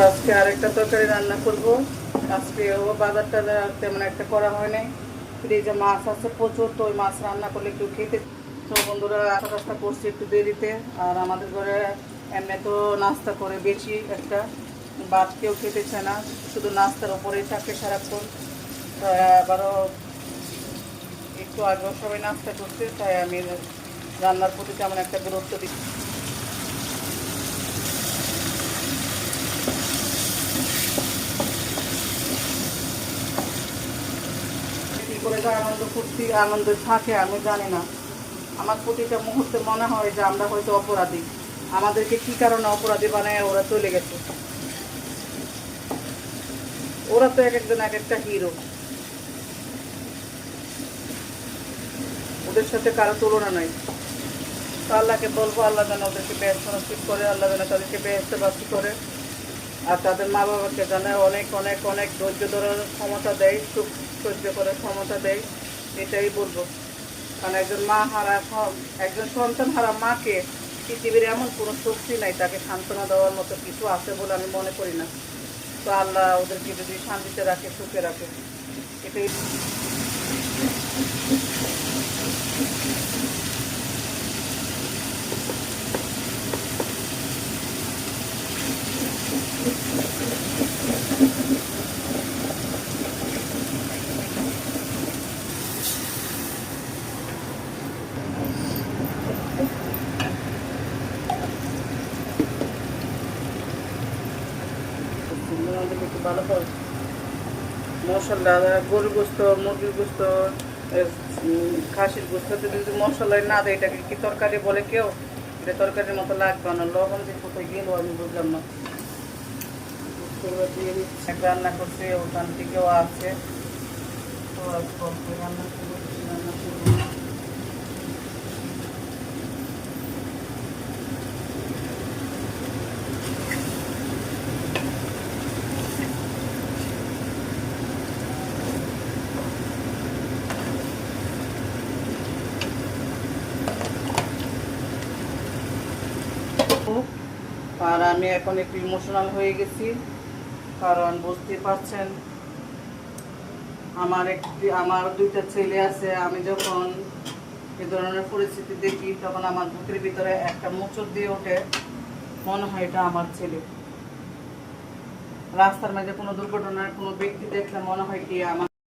আজকে আরেকটা তরকারি রান্না করব। আজকে বাজার টাজার তেমন একটা করা হয় নাই। ফ্রিজে মাছ আছে প্রচুর, তো ওই মাছ রান্না করলে কেউ খেতে। তো বন্ধুরা আশা করছি একটু দেরিতে। আর আমাদের ঘরে এমনি তো নাস্তা করে বেশি একটা, ভাত কেউ খেতে চায় না, শুধু নাস্তার ওপরেই থাকে সারাক্ষণ। তাই আবারও একটু আগেও সবাই নাস্তা করছে, তাই আমি রান্নার প্রতি তেমন একটা গুরুত্ব দিচ্ছি। কী করে যে আনন্দ ফুর্তি আনন্দ থাকে আমি জানি না। আমার প্রতিটা মুহূর্তে মনে হয় যে আমরা হয়তো অপরাধী, আমাদেরকে কী কারণে অপরাধী বানায় ওরা চলে গেছে। ওরা তো এক একজন এক একটা হিরো, ওদের সাথে কারো তুলনা নাই। তো আল্লাহকে বলবো, আল্লাহ যেন ওদেরকে বেহেশত নসিব করে, আল্লাহ যেন তাদেরকে বেহেশতবাসী করে। আর তাদের মা বাবাকে যেন অনেক অনেক অনেক ধৈর্য ধরার ক্ষমতা দেয়, সুখ সহ্য করার ক্ষমতা দেয়, এটাই বলবো। কারণ একজন সন্তান হারা মাকে পৃথিবীর এমন কোনো শক্তি নাই তাকে সান্ত্বনা দেওয়ার মতো কিছু আছে বলে আমি মনে করি না। তো আল্লাহ ওদেরকে যদি শান্তিতে রাখে, সুখে রাখে, এটাই। একটু ভালো করে মশলা, গরুর গোস্ত, মুরগির গোস্ত, খাসির গোস্ত যদি মশলায় না দেয় এটাকে কি তরকারি বলে কেউ? এটা তরকারির মতো লাগবে না। লবণ যে কোথায় গেল আমি বুঝলাম না। দিয়ে দিচ্ছি, রান্না করছে ওখান থেকেও আছে। তো রান্না করবো। আর আমি এখন একটু ইমোশনাল হয়ে গেছি, কারণ বুঝতে পারছেন আমার দুইটা ছেলে আছে। আমি যখন এ ধরনের পরিস্থিতি দেখি তখন আমার বুকের ভিতরে একটা মোচড় দিয়ে ওঠে, মনে হয় এটা আমার ছেলে। রাস্তার মাঝে কোনো দুর্ঘটনার কোনো ব্যক্তি দেখলে মনে হয় কি আমার